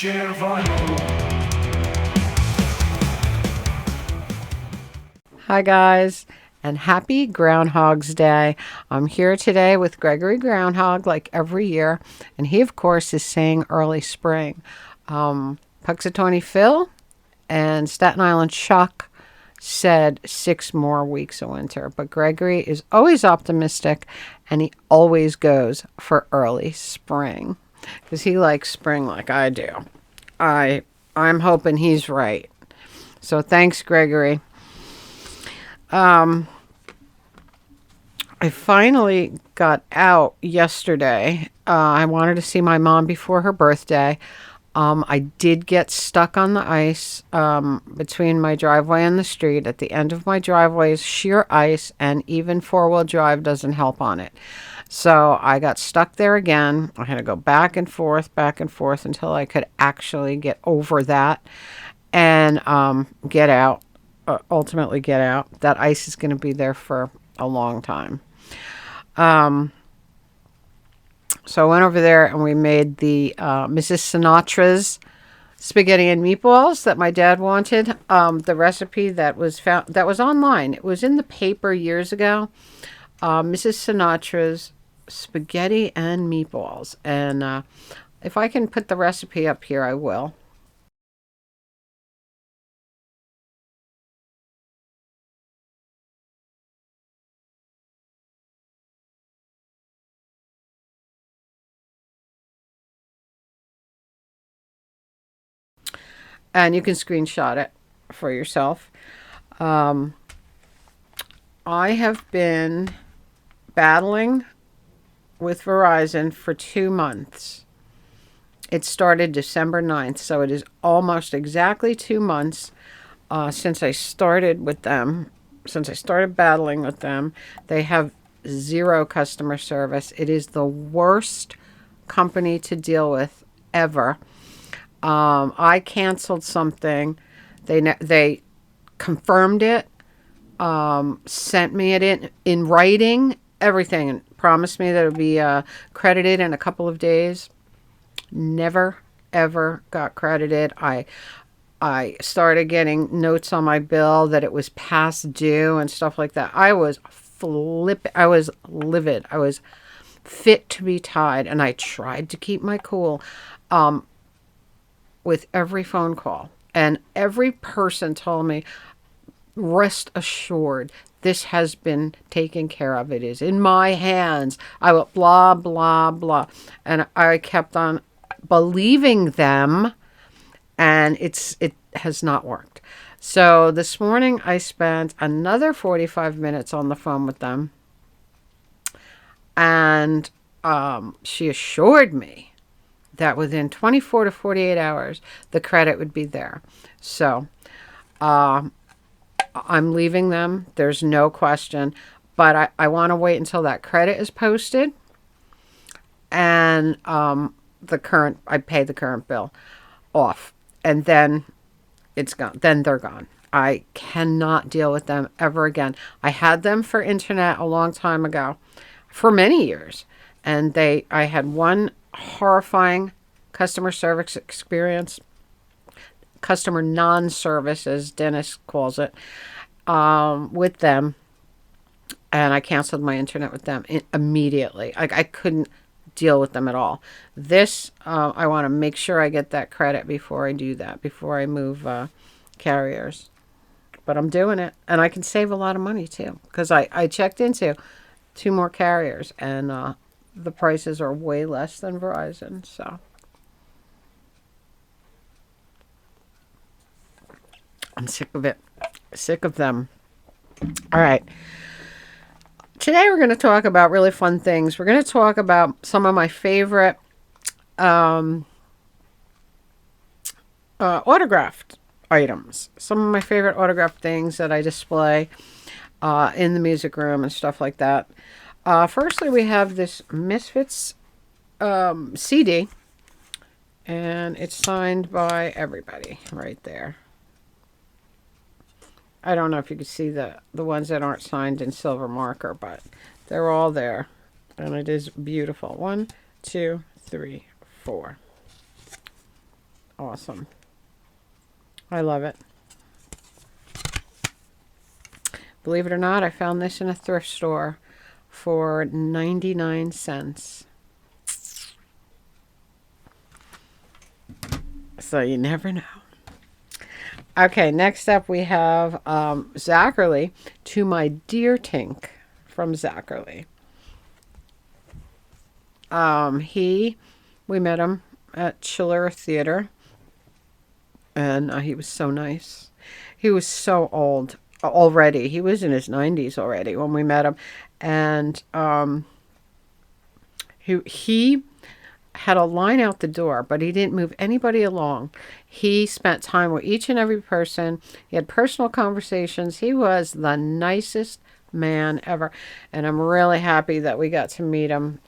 Share vinyl. Hi guys, and happy Groundhog's Day. I'm here today with Gregory Groundhog like every year, and he of course is saying early spring. Puxatawny Phil and Staten Island Chuck said 6 more weeks of winter, but Gregory is always optimistic and he always goes for early spring because he likes spring like I do. I'm hoping he's right. So thanks, Gregory. I finally got out yesterday. I wanted to see my mom before her birthday. I did get stuck on the ice between my driveway and the street. At the end of my driveway is sheer ice, and even four-wheel drive doesn't help on it. So I got stuck there again. I had to go back and forth until I could actually get over that and get out. Ultimately, get out. That ice is going to be there for a long time. So I went over there and we made the Mrs. Sinatra's spaghetti and meatballs that my dad wanted. The recipe that was online. It was in the paper years ago. Mrs. Sinatra's spaghetti and meatballs. And if I can put the recipe up here, I will. And you can screenshot it for yourself. Um, I have been battling with Verizon for 2 months. It started December 9th, so it is almost exactly 2 months since I started with them, since I started battling with them. They have zero customer service. It is the worst company to deal with ever. I canceled something. They confirmed it, sent me it in writing, everything, and promised me that it would be credited in a couple of days. Never ever got credited. I started getting notes on my bill that it was past due and stuff like that. I was I was livid. I was fit to be tied, and I tried to keep my cool with every phone call. And every person told me, rest assured, this has been taken care of. It is in my hands. I will blah, blah, blah. And I kept on believing them, and it has not worked. So this morning I spent another 45 minutes on the phone with them, and she assured me that within 24 to 48 hours the credit would be there. So I'm leaving them. There's no question. But I want to wait until that credit is posted, and I pay the current bill off, and then it's gone. Then they're gone. I cannot deal with them ever again. I had them for internet a long time ago, for many years, and I had one horrifying customer service experience, customer non-service, as Dennis calls it, with them, and I canceled my internet with them immediately. I couldn't deal with them at all. This, I want to make sure I get that credit before I do that, before I move carriers. But I'm doing it, and I can save a lot of money too, because I checked into 2 more carriers, and the prices are way less than Verizon. So I'm sick of it. Sick of them. All right. Today we're going to talk about really fun things. We're going to talk about some of my favorite autographed items. Some of my favorite autographed things that I display in the music room and stuff like that. Firstly, we have this Misfits CD, and it's signed by everybody right there. I don't know if you can see the ones that aren't signed in silver marker, but they're all there, and it is beautiful. 1, 2, 3, 4. awesome. I love it. Believe it or not, I found this in a thrift store for 99 cents. So you never know. Okay, next up we have Zachary, To My Dear Tink, from Zachary. We met him at Chiller Theater, and he was so nice. He was so old already. He was in his 90s already when we met him, and he had a line out the door, but he didn't move anybody along. He spent time with each and every person. He had personal conversations. He was the nicest man ever, and I'm really happy that we got to meet him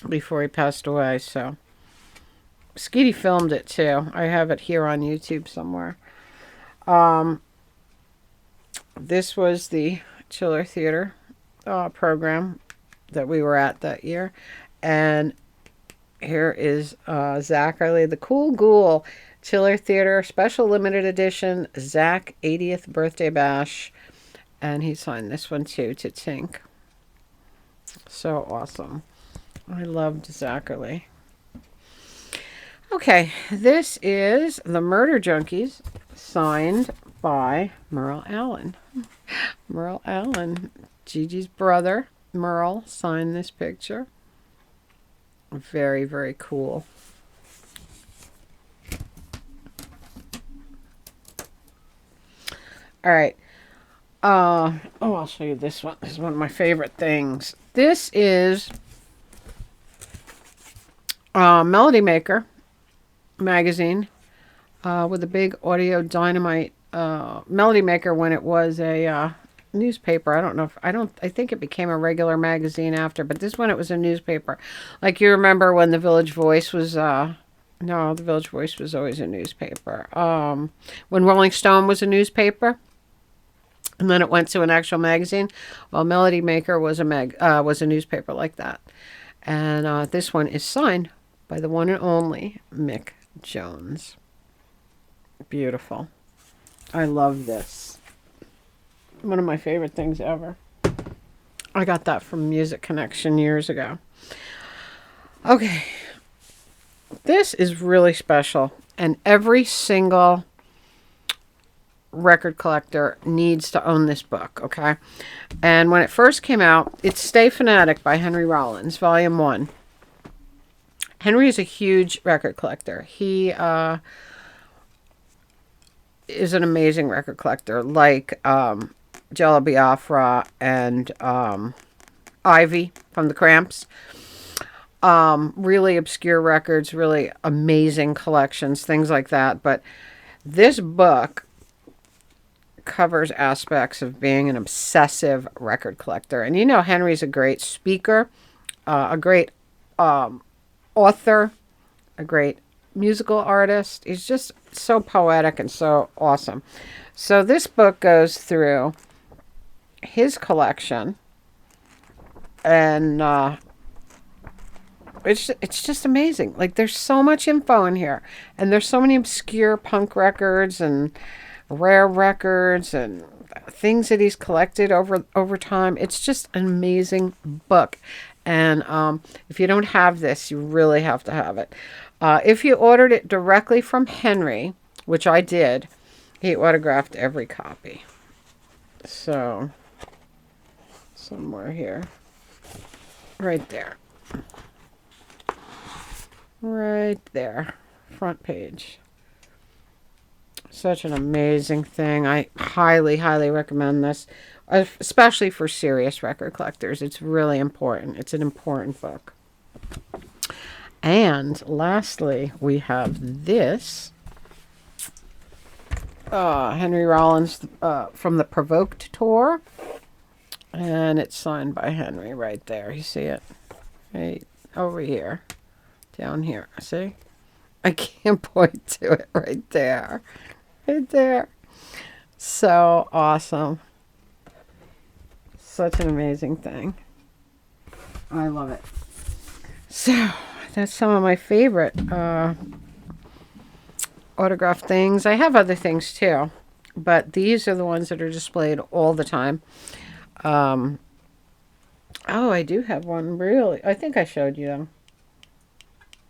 before he passed away. So Skeety filmed it too. I have it here on YouTube somewhere. This was the Chiller Theater program that we were at that year, and here is Zachary, the Cool Ghoul, Chiller Theater Special Limited Edition Zach 80th Birthday Bash, and he signed this one too to Tink. So awesome. I loved Zachary. Okay, this is The Murder Junkies, signed by Merle Allen. Merle Allen, Gigi's brother, Merle, signed this picture. Very, very cool. All right. I'll show you this one. This is one of my favorite things. This is Melody Maker magazine with a big Audio Dynamite Melody Maker when it was a newspaper. I don't know if I think it became a regular magazine after, but this one, it was a newspaper. Like, you remember when the Village Voice was no, the Village Voice was always a newspaper. When Rolling Stone was a newspaper, and then it went to an actual magazine. Well, Melody Maker was a newspaper like that. And this one is signed by the one and only Mick Jones. Beautiful. I love this. One of my favorite things ever. I got that from Music Connection years ago. Okay. This is really special, and every single record collector needs to own this book, okay? And when it first came out, it's Stay Fanatic by Henry Rollins, Volume 1. Henry is a huge record collector. He is an amazing record collector, like Jello Biafra and Ivy from the Cramps. Really obscure records, really amazing collections, things like that. But this book covers aspects of being an obsessive record collector. And you know, Henry's a great speaker, a great author, a great musical artist. He's just so poetic and so awesome. So this book goes through his collection, and it's just amazing. Like, there's so much info in here, and there's so many obscure punk records and rare records and things that he's collected over time. It's just an amazing book, and if you don't have this, you really have to have it. If you ordered it directly from Henry, which I did, he autographed every copy. So somewhere here, right there, front page. Such an amazing thing. I highly, highly recommend this, especially for serious record collectors. It's really important. It's an important book. And lastly, we have this Henry Rollins from the Provoked tour, and it's signed by Henry right there. You see it? Right over here, down here. See? I can't point to it. Right there. Right there. So awesome. Such an amazing thing. I love it. So that's some of my favorite autograph things. I have other things too, but these are the ones that are displayed all the time. Um, oh, I do have one, really. I think I showed you them.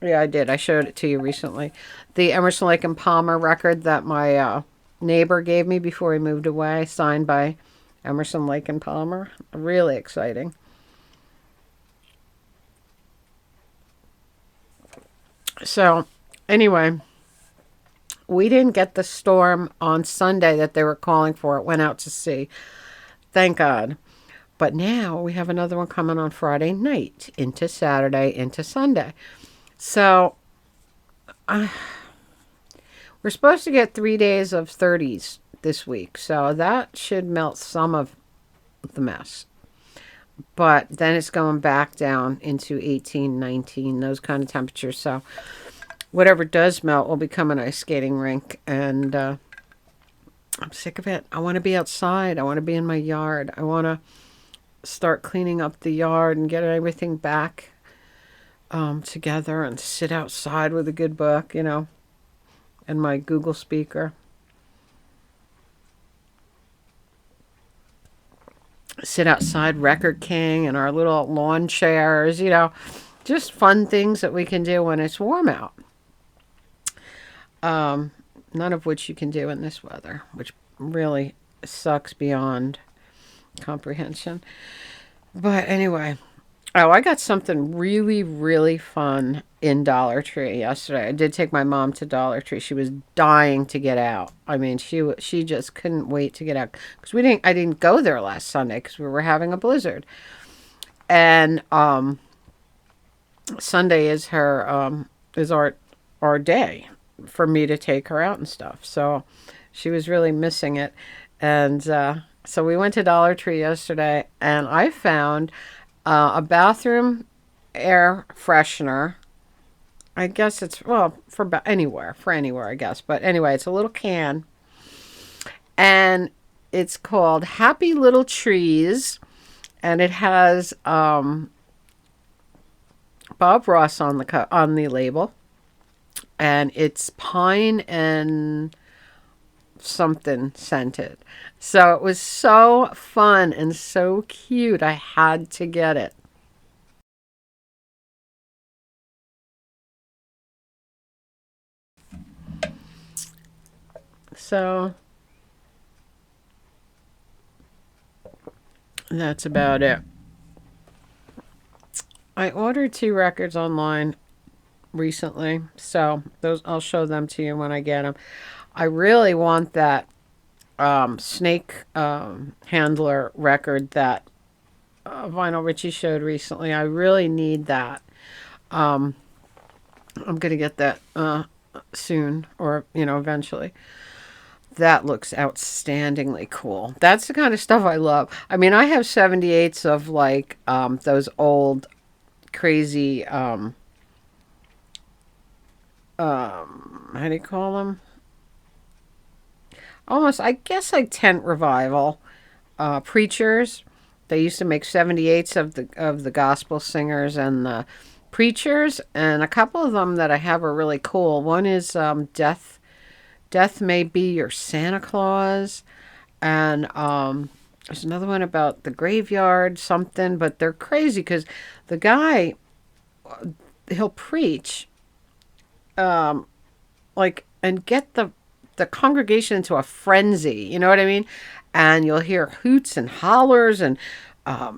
Yeah, I did. I showed it to you recently. The Emerson, Lake and Palmer record that my neighbor gave me before he moved away, signed by Emerson, Lake and Palmer. Really exciting. So, anyway, we didn't get the storm on Sunday that they were calling for. It went out to sea. Thank God. But now we have another one coming on Friday night into Saturday into Sunday. So we're supposed to get 3 days of 30s this week. So that should melt some of the mess. But then it's going back down into 18, 19, those kind of temperatures. So whatever does melt will become an ice skating rink. And I'm sick of it. I want to be outside. I want to be in my yard. I want to start cleaning up the yard and get everything back together and sit outside with a good book, and my Google speaker. Sit outside, Record King, and our little lawn chairs, just fun things that we can do when it's warm out. None of which you can do in this weather, which really sucks beyond comprehension. But anyway, I got something really, really fun in Dollar Tree yesterday. I did take my mom to Dollar Tree. She was dying to get out. I mean, she just couldn't wait to get out because I didn't go there last Sunday because we were having a blizzard, and Sunday is our day for me to take her out and stuff. So she was really missing it, and so we went to Dollar Tree yesterday, and I found a bathroom air freshener. I guess it's, for anywhere, I guess. But anyway, it's a little can. And it's called Happy Little Trees. And it has Bob Ross on the label. And it's pine and something scented. So it was so fun and so cute. I had to get it. So that's about it. I ordered 2 records online recently, so those I'll show them to you when I get them. I really want that snake handler record that Vinyl Richie showed recently. I really need that. I'm going to get that soon, or eventually. That looks outstandingly cool. That's the kind of stuff I love. I mean, I have 78s of like those old crazy how do you call them? Almost, I guess, like tent revival preachers. They used to make 78s of the gospel singers and the preachers, and a couple of them that I have are really cool. One is Death May Be Your Santa Claus, and there's another one about the graveyard something, but they're crazy because the guy, he'll preach and get the congregation into a frenzy, you know what I mean? And you'll hear hoots and hollers and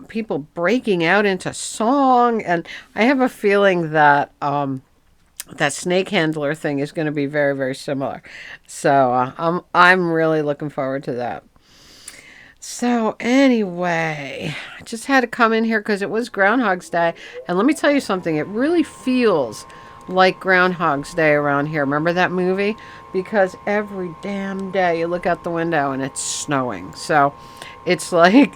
people breaking out into song. And I have a feeling that that snake handler thing is going to be very, very similar. So I'm really looking forward to that. So anyway, I just had to come in here because it was Groundhog's Day. And let me tell you something. It really feels like Groundhog's Day around here. Remember that movie? Because every damn day you look out the window and it's snowing. So it's like,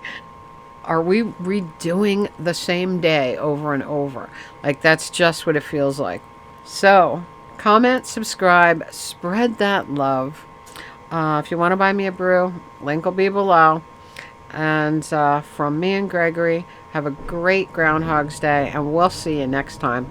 are we redoing the same day over and over? Like, that's just what it feels like. So comment, subscribe, spread that love. If you want to buy me a brew, link will be below. And from me and Gregory, have a great Groundhog's Day, and we'll see you next time.